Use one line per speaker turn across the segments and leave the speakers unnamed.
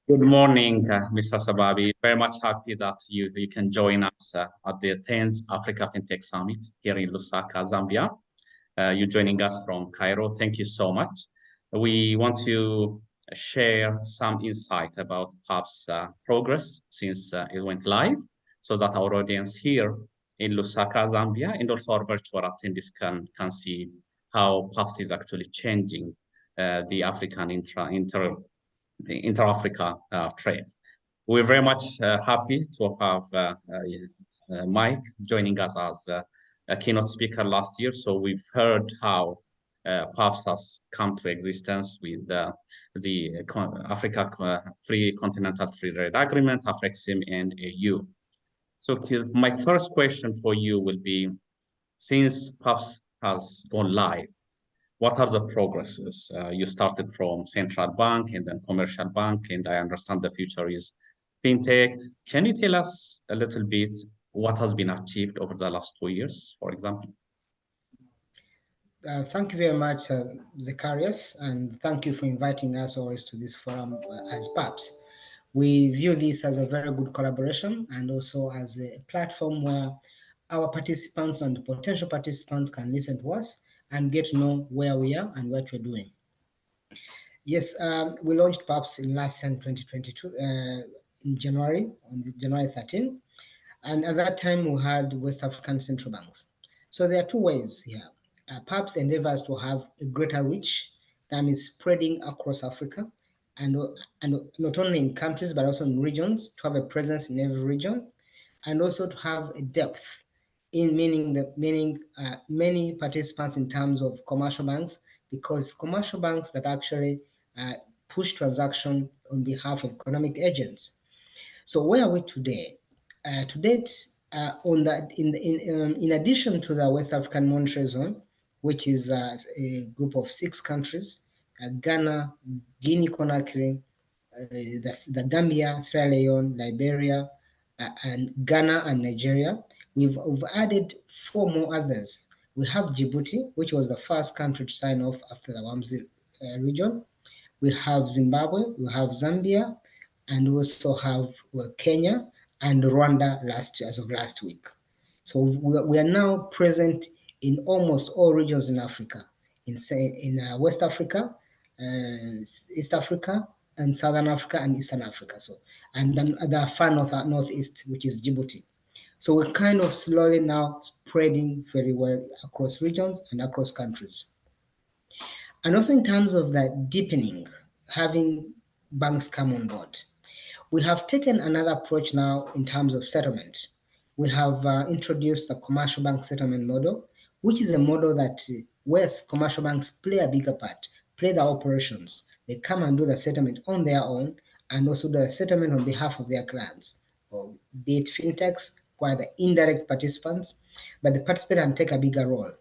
Good morning, Mr. Sebabi. Very much happy that you can join us at the 10th Africa FinTech Summit here in Lusaka, Zambia. You're joining us from Cairo. Thank you so much. We want to share some insight about PAPPS progress since it went live so that our audience here in Lusaka, Zambia, and also our virtual attendees can see how PAPPS is actually changing the African inter-Africa trade. We're very much happy to have Mike joining us as a keynote speaker last year. So we've heard how PAPPS has come to existence with the Africa Free Continental Free Trade Agreement, AFREXIM, and AU. So my first question for you will be, since PAPPS has gone live, what are the progresses? You started from central bank and then commercial bank, and I understand the future is fintech. Can you tell us a little bit what has been achieved over the last 2 years, for example?
Thank you very much, Zacharias, and thank you for inviting us always to this forum as PAPPS. We view this as a very good collaboration and also as a platform where our participants and potential participants can listen to us and get to know where we are and what we're doing. Yes, we launched PAPPS in last year in 2022, in January, on January 13. And at that time, we had West African central banks. So there are two ways here. PAPPS endeavors to have a greater reach that is spreading across Africa, and not only in countries, but also in regions, to have a presence in every region, and also to have a depth in meaning many participants in terms of commercial banks, because commercial banks that actually push transaction on behalf of economic agents. So where are we today? To date, on that, in addition to the West African Monetary Zone, which is a group of 6 countries: Ghana, Guinea-Conakry, the Gambia, Sierra Leone, Liberia, and Ghana and Nigeria. We've added 4 more others. We have Djibouti, which was the first country to sign off after the WAMZ region. We have Zimbabwe, we have Zambia, and we also have Kenya and Rwanda as of last week. So we are now present in almost all regions in Africa, in West Africa, East Africa, and Southern Africa and Eastern Africa. So, and then the far northeast, which is Djibouti. So we're kind of slowly now spreading very well across regions and across countries. And also in terms of that deepening, having banks come on board, we have taken another approach now in terms of settlement. We have introduced the commercial bank settlement model, which is a model that where commercial banks play a bigger part, play the operations. They come and do the settlement on their own and also the settlement on behalf of their clients, or be it fintechs, who are the indirect participants, but the participants take a bigger role.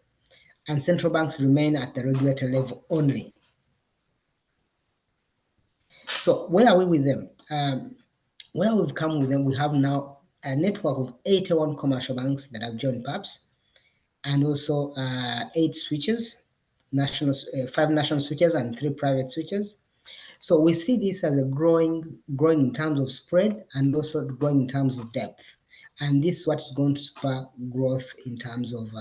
And central banks remain at the regulator level only. So where are we with them? Where we've come with them, we have now a network of 81 commercial banks that have joined PAPPS, and also 8 switches, 5 national switches and 3 private switches. So we see this as a growing in terms of spread and also growing in terms of depth. And this is what's going to spur growth in terms of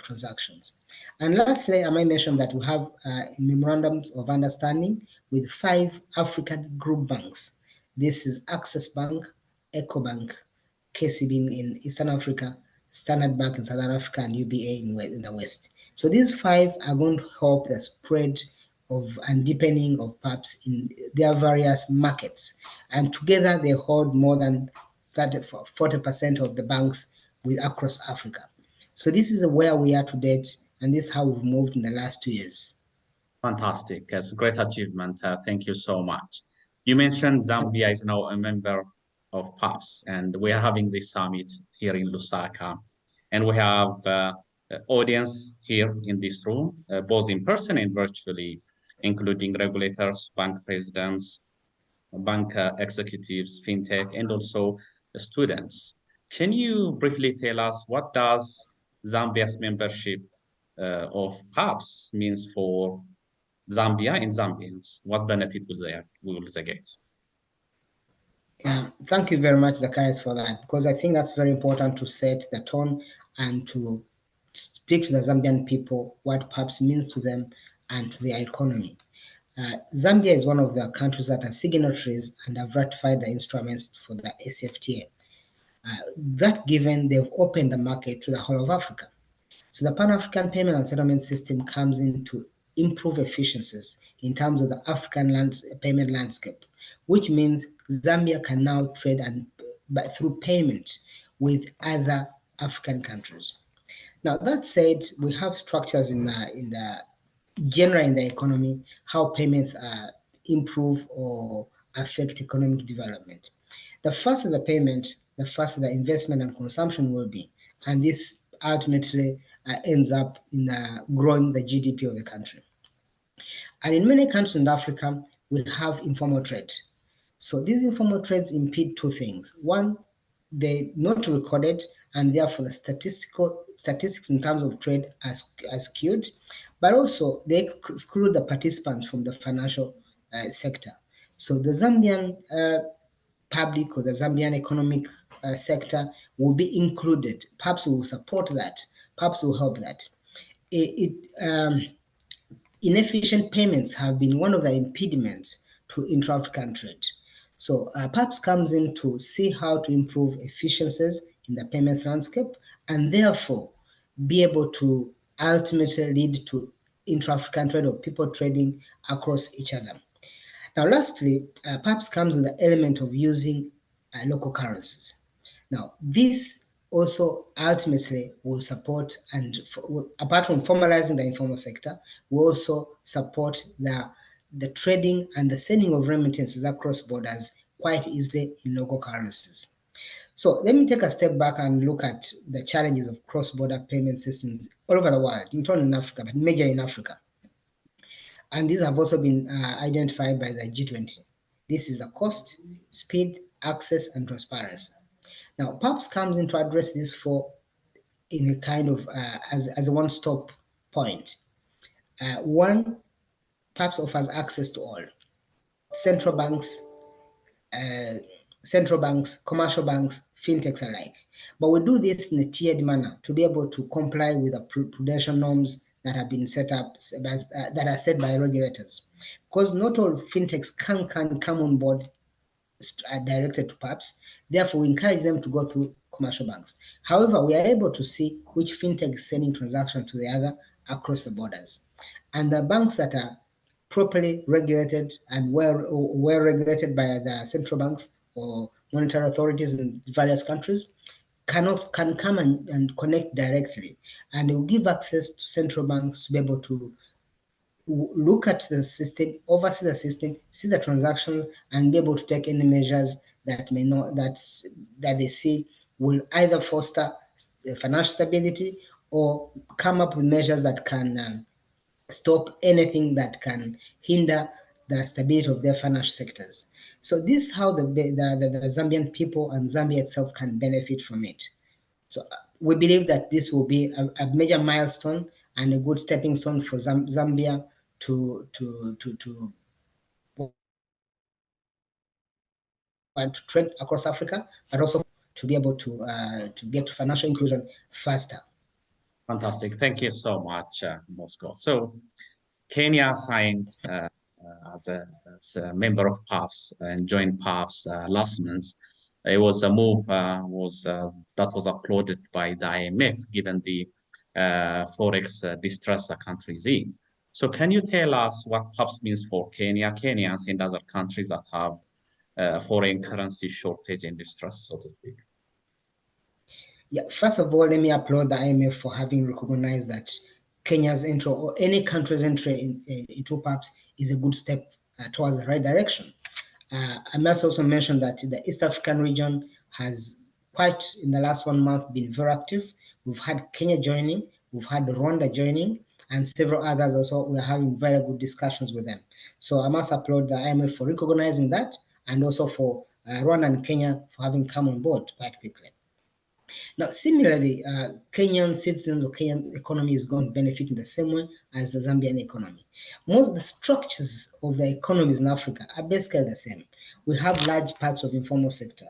transactions. And lastly, I might mention that we have memorandums of understanding with 5 African group banks. This is Access Bank, EcoBank, KCB in Eastern Africa, Standard Bank in Southern Africa, and UBA in the West. So these 5 are going to help the spread of and deepening of PAPPS in their various markets. And together they hold more than 40% of the banks across Africa. So this is where we are to date, and this is how we've moved in the last 2 years.
Fantastic. It's a great achievement. Thank you so much. You mentioned Zambia is now a member of PAPPS, and we are having this summit here in Lusaka. And we have audience here in this room, both in person and virtually, including regulators, bank presidents, bank executives, fintech, and also students. Can you briefly tell us what does Zambia's membership of PAPPS means for Zambia and Zambians? What benefit will they get?
Thank you very much, Zacharias, for that, because I think that's very important to set the tone and to speak to the Zambian people what PAPPS means to them and to their economy. Zambia is one of the countries that are signatories and have ratified the instruments for the ACFTA. That given, they've opened the market to the whole of Africa. So the Pan-African Payment and Settlement System comes in to improve efficiencies in terms of the African payment landscape, which means Zambia can now trade through payment with other African countries. Now that said, we have structures in the general in the economy how payments improve or affect economic development. The faster the payment, the faster the investment and consumption will be, and this ultimately ends up in growing the GDP of the country. And in many countries in Africa, we have informal trade. So these informal trades impede two things. One, they're not recorded, and therefore the statistics in terms of trade are skewed, but also they exclude the participants from the financial sector. So the Zambian public or the Zambian economic sector will be included. PAPPS will support that. PAPPS will help that. Inefficient payments have been one of the impediments to intra-African trade. So PAPPS comes in to see how to improve efficiencies in the payments landscape and therefore be able to ultimately lead to intra-African trade or people trading across each other. Now, lastly, PAPPS comes with the element of using local currencies. Now, this also ultimately will support and apart from formalizing the informal sector, will also support the trading and the sending of remittances across borders quite easily in local currencies. So let me take a step back and look at the challenges of cross-border payment systems all over the world, not only in Africa, but major in Africa. And these have also been identified by the G20. This is the cost, speed, access, and transparency. Now, PAPPS comes in to address these four in a kind of as a one-stop point. One, PAPPS offers access to all central banks, commercial banks, fintechs alike. But we do this in a tiered manner to be able to comply with the prudential norms that have been set up that are set by regulators. Because not all fintechs can come on board directed to PAPPS. Therefore, we encourage them to go through commercial banks. However, we are able to see which fintech is sending transactions to the other across the borders. And the banks that are properly regulated and well regulated by the central banks or monetary authorities in various countries can come and connect directly, and it will give access to central banks to be able to look at the system, oversee the system, see the transaction, and be able to take any measures that may not that they see will either foster financial stability or come up with measures that can stop anything that can hinder the stability of their financial sectors. So this is how the Zambian people and Zambia itself can benefit from it. So we believe that this will be a major milestone and a good stepping stone for Zambia to trade across Africa, but also to be able to get financial inclusion faster.
Fantastic. Thank you so much, Moscow. So Kenya signed as a member of PAPPS and joined PAPPS last month. It was a move that was applauded by the IMF, given the forex distress the country is in. So can you tell us what PAPPS means for Kenya, Kenyans, and other countries that have foreign currency shortage and distress, so to speak?
Yeah, first of all, let me applaud the IMF for having recognized that Kenya's entry or any country's entry into PAPPS is a good step towards the right direction. I must also mention that the East African region has quite, in the last 1 month, been very active. We've had Kenya joining, we've had Rwanda joining, and several others also. We're having very good discussions with them. So I must applaud the IMF for recognizing that, and also for Rwanda and Kenya for having come on board quite quickly. Now, similarly, Kenyan citizens or Kenyan economy is going to benefit in the same way as the Zambian economy. Most of the structures of the economies in Africa are basically the same. we have large parts of informal sector.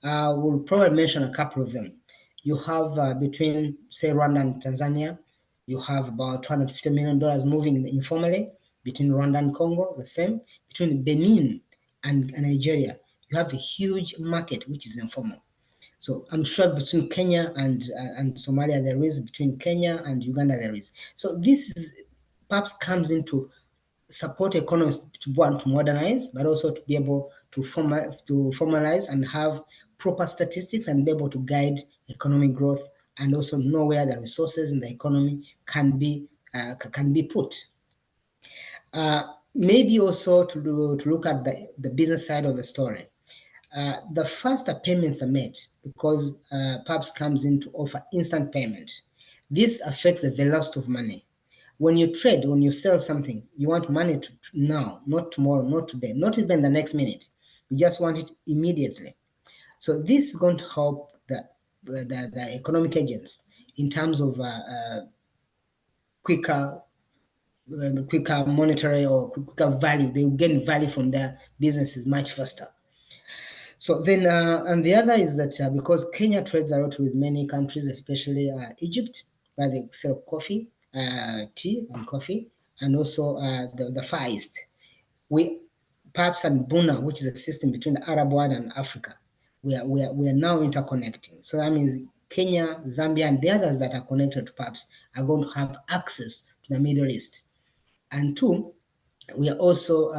We'll probably mention a couple of them. You have between, say, Rwanda and Tanzania, you have about $250 million moving informally between Rwanda and Congo, the same. Between Benin and Nigeria, you have a huge market which is informal. So I'm sure between Kenya and Somalia there is, between Kenya and Uganda there is. So this is, perhaps comes into support economies to want to modernize, but also to be able to formalize and have proper statistics and be able to guide economic growth, and also know where the resources in the economy can be put. Maybe also to look at the business side of the story. The faster payments are made because PAPPS comes in to offer instant payment. This affects the velocity of money. When you trade, when you sell something, you want money now, not tomorrow, not today, not even the next minute. You just want it immediately. So this is going to help the economic agents in terms of quicker monetary or quicker value. They will gain value from their businesses much faster. So then, and the other is that because Kenya trades a lot with many countries, especially Egypt, where they sell coffee, tea and coffee, and also the Far East. We, PAPPS and Buna, which is a system between the Arab world and Africa, we are now interconnecting. So that means Kenya, Zambia, and the others that are connected to PAPPS are going to have access to the Middle East. And two, we are also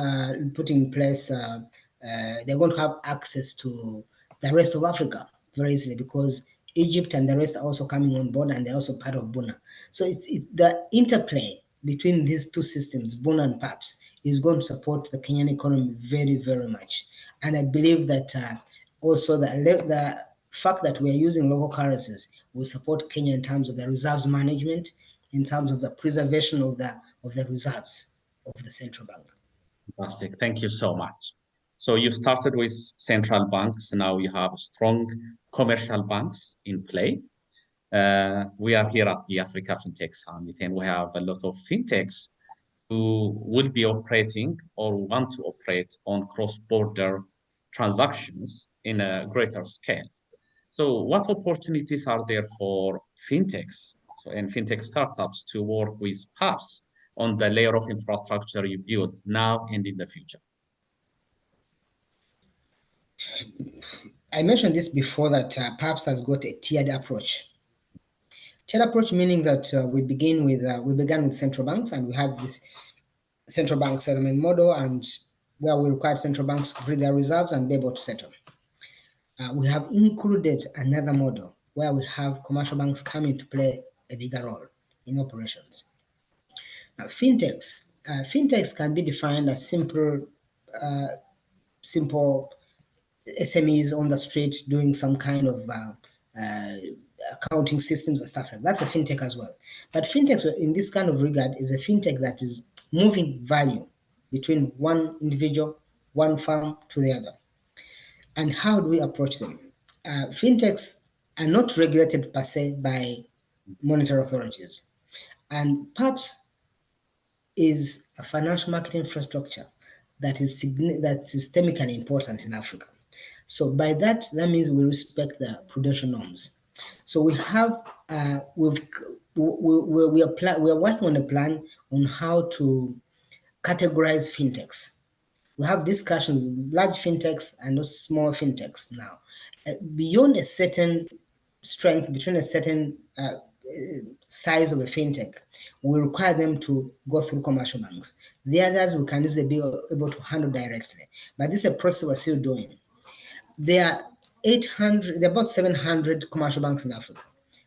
putting in place, they're going to have access to the rest of Africa very easily, because Egypt and the rest are also coming on board, and they're also part of Buna. So it's the interplay between these two systems, Buna and PAPPS, is going to support the Kenyan economy very, very much. And I believe that also the fact that we are using local currencies will support Kenya in terms of the reserves management, in terms of the preservation of the reserves of the central bank.
Fantastic. Thank you so much. So you started with central banks. Now you have strong commercial banks in play. We are here at the Africa FinTech Summit, and we have a lot of fintechs who will be operating or want to operate on cross-border transactions in a greater scale. So what opportunities are there for fintechs and fintech startups to work with PAPPS on the layer of infrastructure you build now and in the future?
I mentioned this before, that PAPPS has got a tiered approach. Tiered approach meaning that we began with central banks, and we have this central bank settlement model, and where we require central banks to bring their reserves and be able to settle. We have included another model where we have commercial banks coming to play a bigger role in operations. Now, fintechs can be defined as simple SMEs on the street doing some kind of accounting systems and stuff like that. That's a fintech as well. But fintechs in this kind of regard is a fintech that is moving value between one individual, one firm to the other. And how do we approach them? Fintechs are not regulated per se by monetary authorities. And PAPPS is a financial market infrastructure that is systemically important in Africa. So by that means we respect the prudential norms. So we have we are working on a plan on how to categorize fintechs. We have discussions with large fintechs and those small fintechs now. Beyond a certain strength, between a certain size of a fintech, we require them to go through commercial banks. The others we can easily be able to handle directly. But this is a process we're still doing. There are about 700 commercial banks in Africa.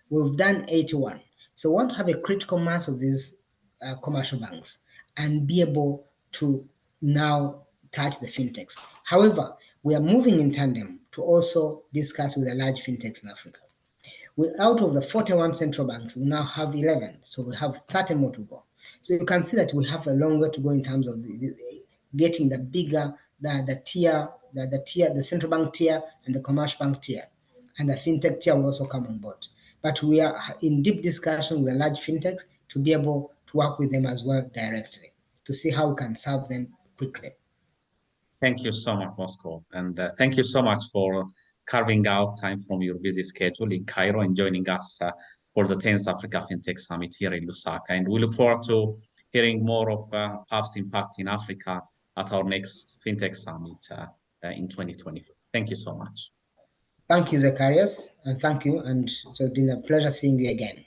We've done 81. So we want to have a critical mass of these commercial banks and be able to now touch the fintechs. However, we are moving in tandem to also discuss with the large fintechs in Africa. Out of the 41 central banks, we now have 11. So we have 30 more to go. So you can see that we have a long way to go in terms of getting the bigger, the tier, the central bank tier and the commercial bank tier. And the fintech tier will also come on board. But we are in deep discussion with the large fintechs to be able to work with them as well directly, to see how we can serve them quickly.
Thank you so much, Moscow. And thank you so much for carving out time from your busy schedule in Cairo and joining us for the 10th Africa FinTech Summit here in Lusaka. And we look forward to hearing more of PAPPS impact in Africa at our next FinTech Summit in 2024. Thank you so much.
Thank you, Zacharias, and thank you. And it has been a pleasure seeing you again.